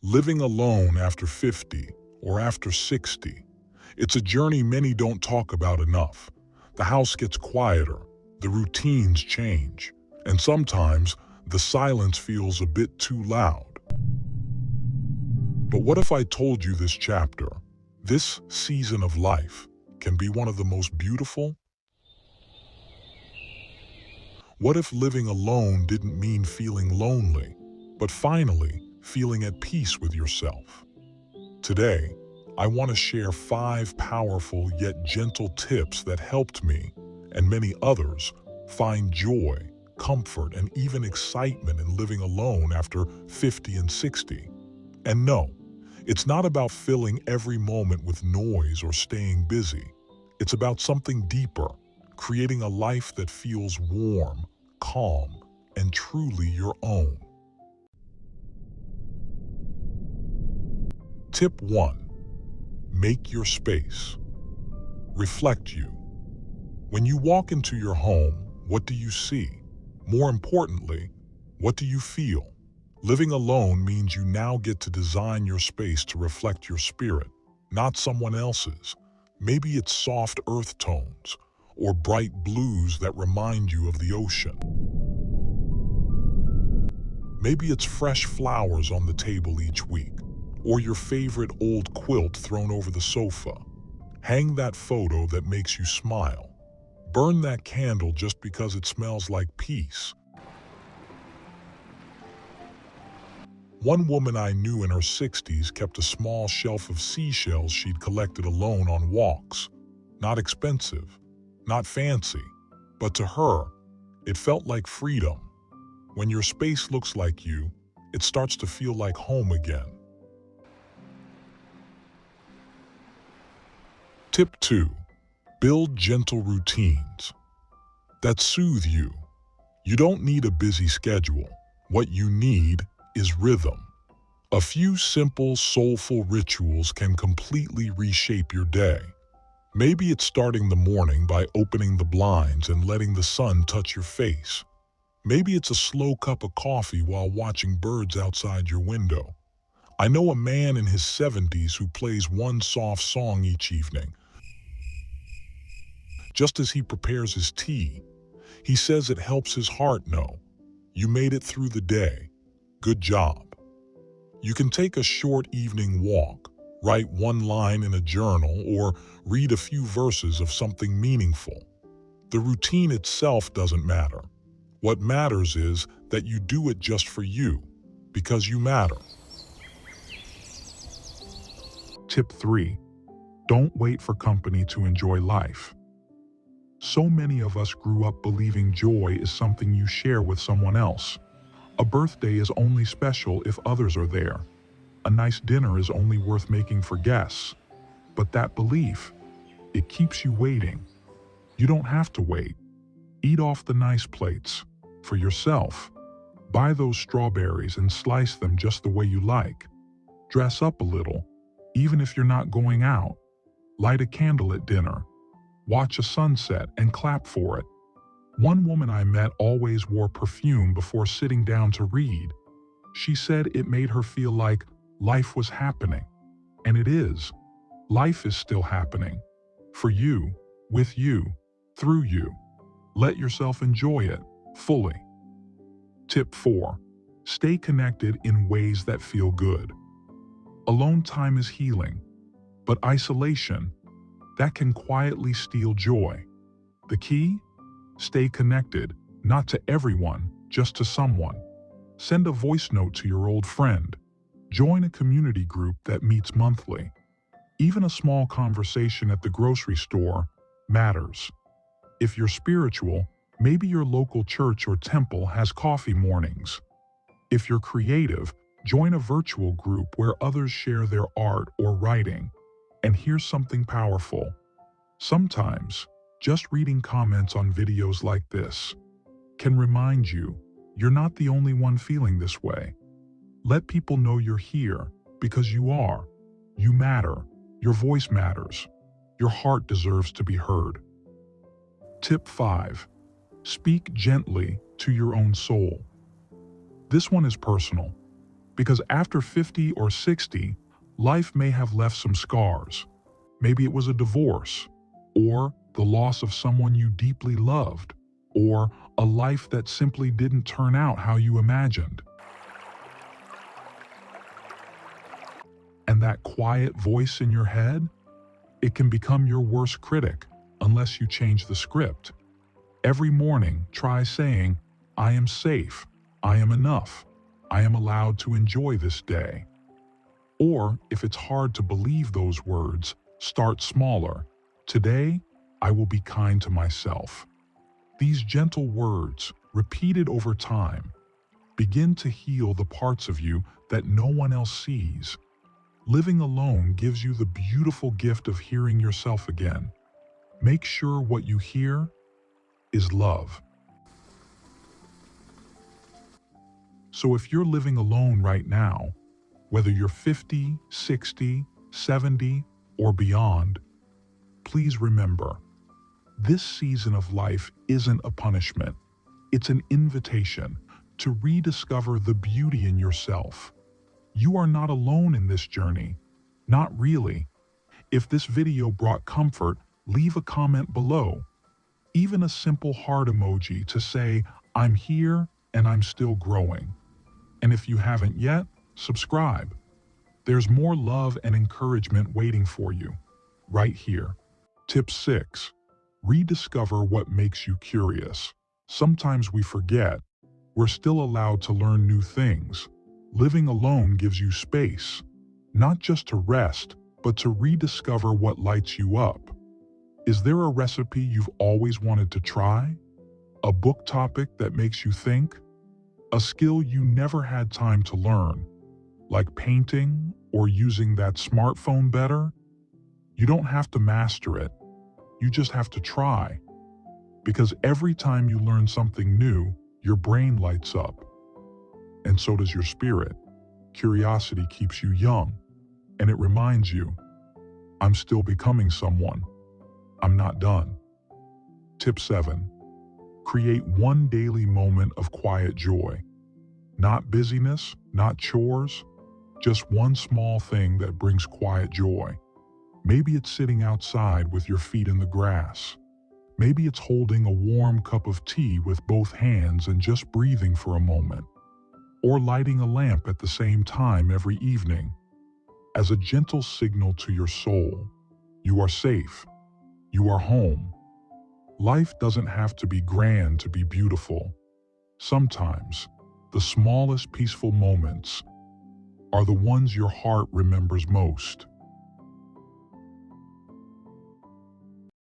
Living alone after 50 or after 60. It's a journey many don't talk about enough. The house gets quieter, the routines change, and sometimes the silence feels a bit too loud. But what if I told you this chapter, this season of life, can be one of the most beautiful? What if living alone didn't mean feeling lonely, but finally feeling at peace with yourself? Today, I want to share 5 powerful yet gentle tips that helped me, and many others, find joy, comfort, and even excitement in living alone after 50 and 60. And no, it's not about filling every moment with noise or staying busy. It's about something deeper, creating a life that feels warm, calm, and truly your own. Tip 1. Make your space. Reflect you. When you walk into your home, what do you see? More importantly, what do you feel? Living alone means you now get to design your space to reflect your spirit, not someone else's. Maybe it's soft earth tones or bright blues that remind you of the ocean. Maybe it's fresh flowers on the table each week, or your favorite old quilt thrown over the sofa. Hang that photo that makes you smile. Burn that candle just because it smells like peace. One woman I knew in her 60s kept a small shelf of seashells she'd collected alone on walks. Not expensive, not fancy, but to her, it felt like freedom. When your space looks like you, it starts to feel like home again. Tip 2. Build gentle routines that soothe you. You don't need a busy schedule. What you need is rhythm. A few simple, soulful rituals can completely reshape your day. Maybe it's starting the morning by opening the blinds and letting the sun touch your face. Maybe it's a slow cup of coffee while watching birds outside your window. I know a man in his 70s who plays one soft song each evening, just as he prepares his tea. He says it helps his heart know, you made it through the day. Good job. You can take a short evening walk, write one line in a journal, or read a few verses of something meaningful. The routine itself doesn't matter. What matters is that you do it just for you, because you matter. Tip 3. Don't wait for company to enjoy life. So many of us grew up believing joy is something you share with someone else. A birthday is only special if others are there. A nice dinner is only worth making for guests. But that belief, it keeps you waiting. You don't have to wait. Eat off the nice plates. For yourself. Buy those strawberries and slice them just the way you like. Dress up a little, even if you're not going out. Light a candle at dinner. Watch a sunset and clap for it. One woman I met always wore perfume before sitting down to read. She said it made her feel like life was happening. And it is. Life is still happening. For you, with you, through you. Let yourself enjoy it fully. Tip 4. Stay connected in ways that feel good. Alone time is healing, but isolation, that can quietly steal joy. The key? Stay connected, not to everyone, just to someone. Send a voice note to your old friend. Join a community group that meets monthly. Even a small conversation at the grocery store matters. If you're spiritual, maybe your local church or temple has coffee mornings. If you're creative, join a virtual group where others share their art or writing. And here's something powerful. Sometimes, just reading comments on videos like this can remind you you're not the only one feeling this way. Let people know you're here because you are. You matter. Your voice matters. Your heart deserves to be heard. Tip 5. Speak gently to your own soul. This one is personal. Because after 50 or 60, life may have left some scars. Maybe it was a divorce, or the loss of someone you deeply loved, or a life that simply didn't turn out how you imagined. And that quiet voice in your head, it can become your worst critic unless you change the script. Every morning, try saying, I am safe, I am enough, I am allowed to enjoy this day. Or, if it's hard to believe those words, start smaller. Today, I will be kind to myself. These gentle words, repeated over time, begin to heal the parts of you that no one else sees. Living alone gives you the beautiful gift of hearing yourself again. Make sure what you hear is love. So if you're living alone right now, whether you're 50, 60, 70, or beyond, please remember, this season of life isn't a punishment. It's an invitation to rediscover the beauty in yourself. You are not alone in this journey. Not really. If this video brought comfort, leave a comment below. Even a simple heart emoji to say, I'm here and I'm still growing. And if you haven't yet, subscribe. There's more love and encouragement waiting for you, right here. Tip 6. Rediscover what makes you curious. Sometimes we forget we're still allowed to learn new things. Living alone gives you space, not just to rest, but to rediscover what lights you up. Is there a recipe you've always wanted to try? A book topic that makes you think? A skill you never had time to learn, like painting or using that smartphone better? You don't have to master it. You just have to try. Because every time you learn something new, your brain lights up. And so does your spirit. Curiosity keeps you young, and it reminds you, I'm still becoming someone. I'm not done. Tip 7. Create one daily moment of quiet joy. Not busyness, not chores, just one small thing that brings quiet joy. Maybe it's sitting outside with your feet in the grass. Maybe it's holding a warm cup of tea with both hands and just breathing for a moment. Or lighting a lamp at the same time every evening. As a gentle signal to your soul, you are safe. You are home. Life doesn't have to be grand to be beautiful. Sometimes, the smallest peaceful moments are the ones your heart remembers most.